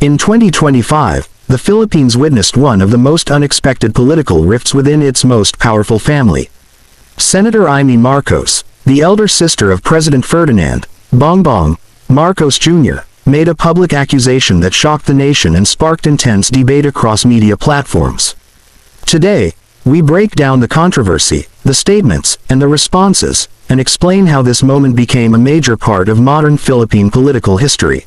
In 2025, the Philippines witnessed one of the most unexpected political rifts within its most powerful family. Senator Imee Marcos, the elder sister of President Ferdinand Bongbong Marcos Jr., made a public accusation that shocked the nation and sparked intense debate across media platforms. Today, we break down the controversy, the statements, and the responses, and explain how this moment became a major part of modern Philippine political history.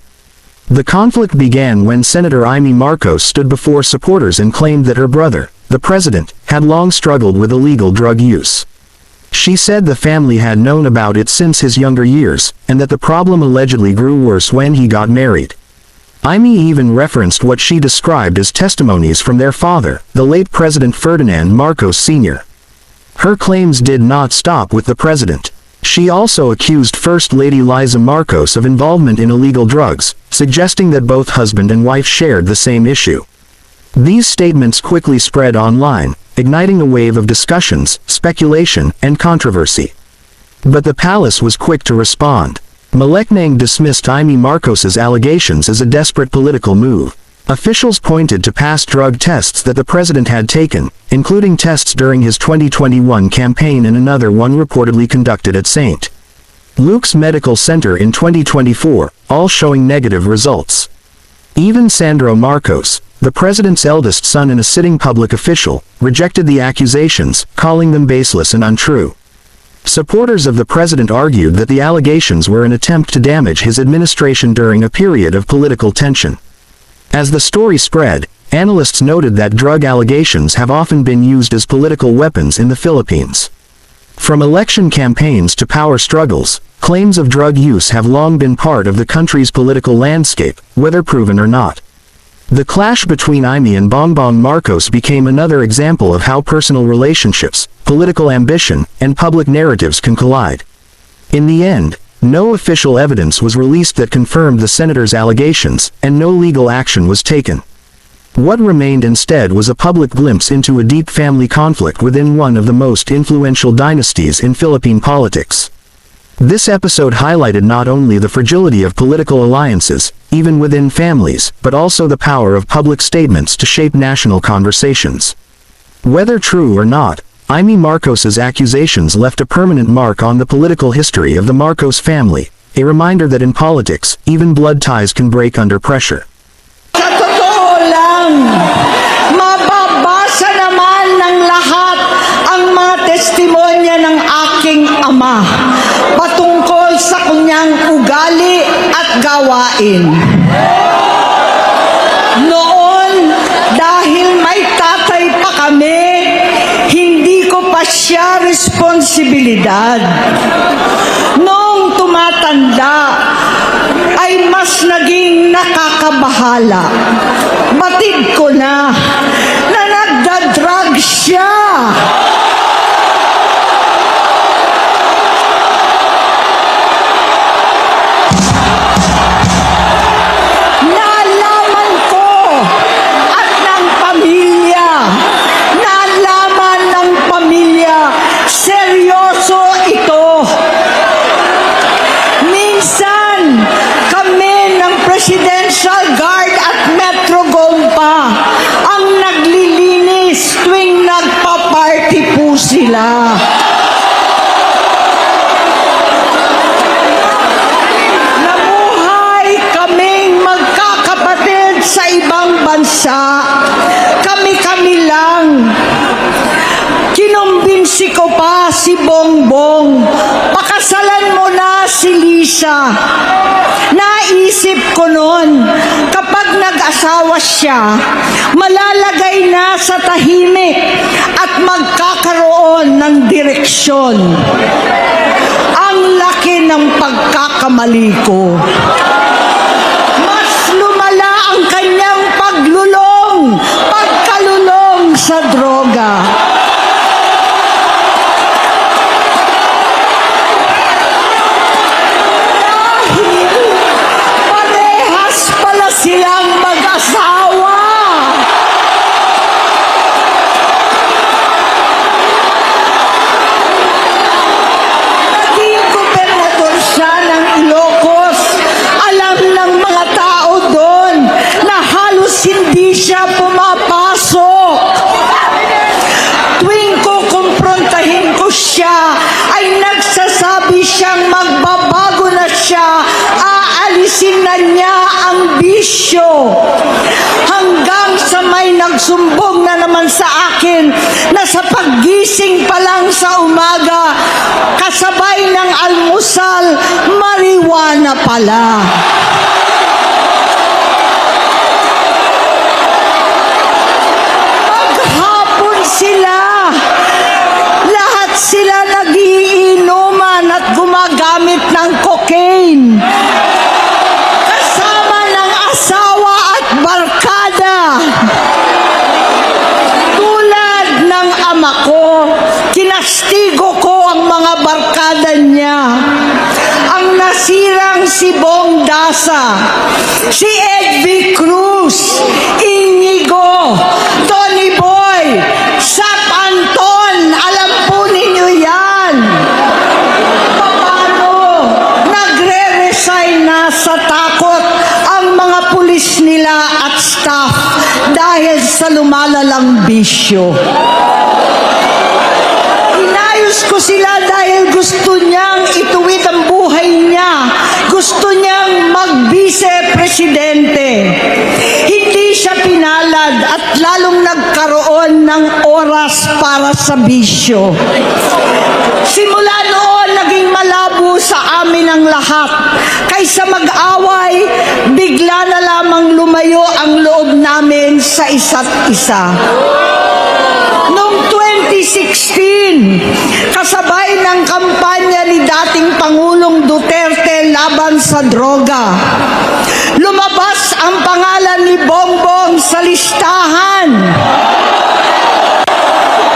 The conflict began when Senator Imee Marcos stood before supporters and claimed that her brother, the president, had long struggled with illegal drug use. She said the family had known about it since his younger years, and that the problem allegedly grew worse when he got married. Imee even referenced what she described as testimonies from their father, the late President Ferdinand Marcos Sr. Her claims did not stop with the president. She also accused First Lady Liza Marcos of involvement in illegal drugs, suggesting that both husband and wife shared the same issue. These statements quickly spread online, igniting a wave of discussions, speculation, and controversy. But the palace was quick to respond. Malacanang dismissed Imee Marcos's allegations as a desperate political move. Officials pointed to past drug tests that the president had taken, including tests during his 2021 campaign and another one reportedly conducted at St. Luke's Medical Center in 2024, all showing negative results. Even Sandro Marcos, the president's eldest son and a sitting public official, rejected the accusations, calling them baseless and untrue. Supporters of the president argued that the allegations were an attempt to damage his administration during a period of political tension. As the story spread, analysts noted that drug allegations have often been used as political weapons in the Philippines. From election campaigns to power struggles, claims of drug use have long been part of the country's political landscape, whether proven or not. The clash between Imee and Bongbong Marcos became another example of how personal relationships, political ambition, and public narratives can collide. In the end, no official evidence was released that confirmed the senator's allegations, and no legal action was taken. What remained instead was a public glimpse into a deep family conflict within one of the most influential dynasties in Philippine politics. This episode highlighted not only the fragility of political alliances, even within families, but also the power of public statements to shape national conversations. Whether true or not, Imee Marcos's accusations left a permanent mark on the political history of the Marcos family, a reminder that in politics, even blood ties can break under pressure. Sa totoo lang, mababasa naman ng lahat ang mga testimonya ng aking ama patungkol sa kanyang ugali at gawain. Noon, dahil may tatay pa kami, hindi ko pa siya responsibilidad. Noong tumatanda, ay mas naging nakakabahala. Batid ko na nagda-drug siya. Presidential Guard at Metro Gompa ang naglilinis tuwing nagpa-party po sila. Nabuhay kaming magkakapatid sa ibang bansa. Kami-kami lang. Kinumbinsi ko pa si Bongbong. Pakasalan mo na si Lisa. Naisip ko noon, kapag nag-asawa siya, malalagay na sa tahimik at magkakaroon ng direksyon. Ang laki ng pagkakamali ko. Mas lumala ang kanyang pagkalulong sa droga. Silang mag-asawa. Naging gobernador siya ng Ilocos. Alam ng mga tao doon na siya pumapasok. Tuwing kukumprontahin ko siya, ay nagsasabi siyang magbabago na siya, aalisin na niya ang bisyo. Hanggang sa may nagsumbong na naman sa akin na sa paggising pa lang sa umaga, kasabay ng almusal, marijuana pala. Maghapon sila, lahat sila nagiinuman at gumagamit ng cocaine. Kasama ng asawa at barkada. Tulad ng ama ko, kinastigo ko ang mga barkada niya. Ang nasirang si Bong Dasa, si Edvi Cruz, Inigo, Tony Boy, Sap Anton, alam po ninyo yan. Paano nagre-resign na sa takot ang mga pulis nila at staff dahil sa lumalalang bisyo. Inayos ko sila dahil gusto niyang ituwid ang buhay niya. Gusto niyang mag-vice-presidente. Hindi siya pinalad at lalong nagkaroon ng oras para sa bisyo. Simula noon, naging malabo sa amin ang lahat. Kaysa mag-away, bigla na lamang lumayo ang loob namin sa isa't isa. Noong 2016, kasabay ng kampanya ni dating Pangulong Duterte laban sa droga, lumabas ang pangalan ni Bongbong sa listahan.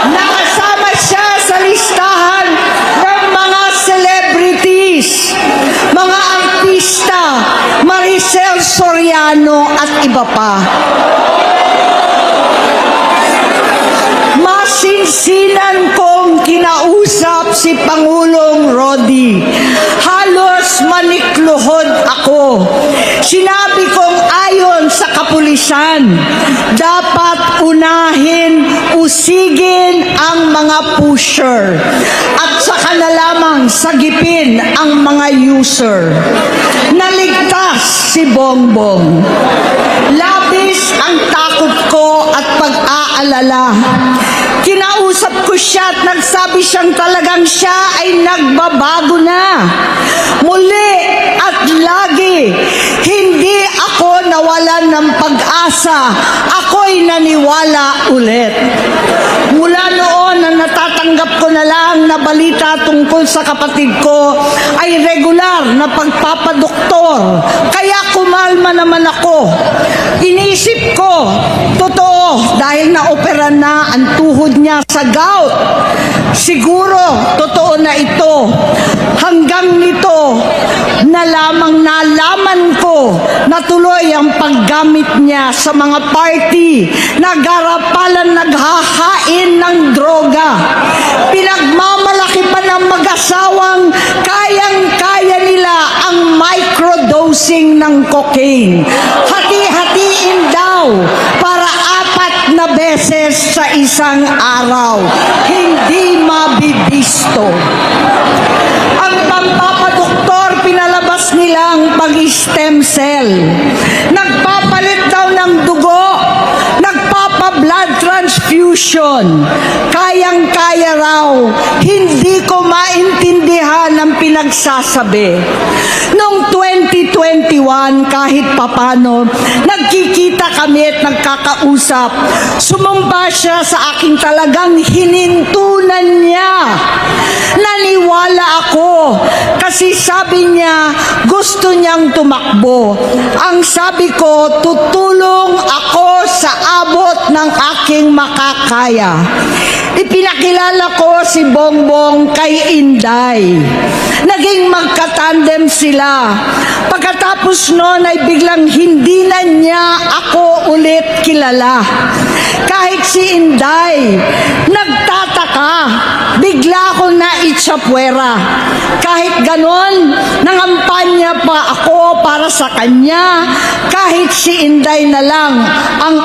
Nakasama siya sa listahan ng mga celebrities, mga artista, Maricel Soriano at iba pa. Masinsinan kong kinausap si Pangulong Rodi. Halos manikluhod ako. Sinabi kong ayon sa kapulisan, dapat unahin, usigin ang mga pusher at saka na lamang sagipin ang mga user. Naligtas si Bongbong. Labis ang takot ko at pag-aalala. Kinausap ko siya at nagsabi siyang talagang siya ay nagbabago na. Muli at lagi, hindi ako nawalan ng pag-asa. Ako'y naniwala ulit. Mula noon na natatanggap ko na lang na balita tungkol sa kapatid ko ay regular na pagpapadoktor. Kaya kumalma naman ako. Inisip ko, totoo, dahil naopera na ang tuhod niya sa gout. Siguro, totoo na ito. Hanggang nito, nalaman ko na tuloy ang paggamit niya sa mga party, nagarapalan naghahain ng droga. Pinagmamalaki pa ng mag-asawang kayang-kaya nila ang microdosing ng cocaine. Hati-hatiin daw para 4 na beses sa isang araw. Hindi mabibisto. Ang pampapadoktor, pinalabas nilang pag-stem cell. Nagpapalit daw ng dugo. Nagpapa-blood transfusion. Kayang-kaya raw. Hindi ko maintindihan ang pinagsasabi. Noong 2021, kahit papano, nagkikita kami at nagkakausap. Sumumpa siya sa aking talagang hinintunan niya. Naniwala ako kasi sabi niya gusto niyang tumakbo. Ang sabi ko, tutulong ako sa abot ng aking makakaya. Ipinakilala ko si Bongbong kay Inday. Naging magkatandem sila. Pagkatapos noon ay biglang hindi na niya ako ulit kilala. Kahit si Inday, nagtataka. Bigla ko na itsapwera. Kahit ganon, nangampanya pa ako para sa kanya. Kahit si Inday na lang ang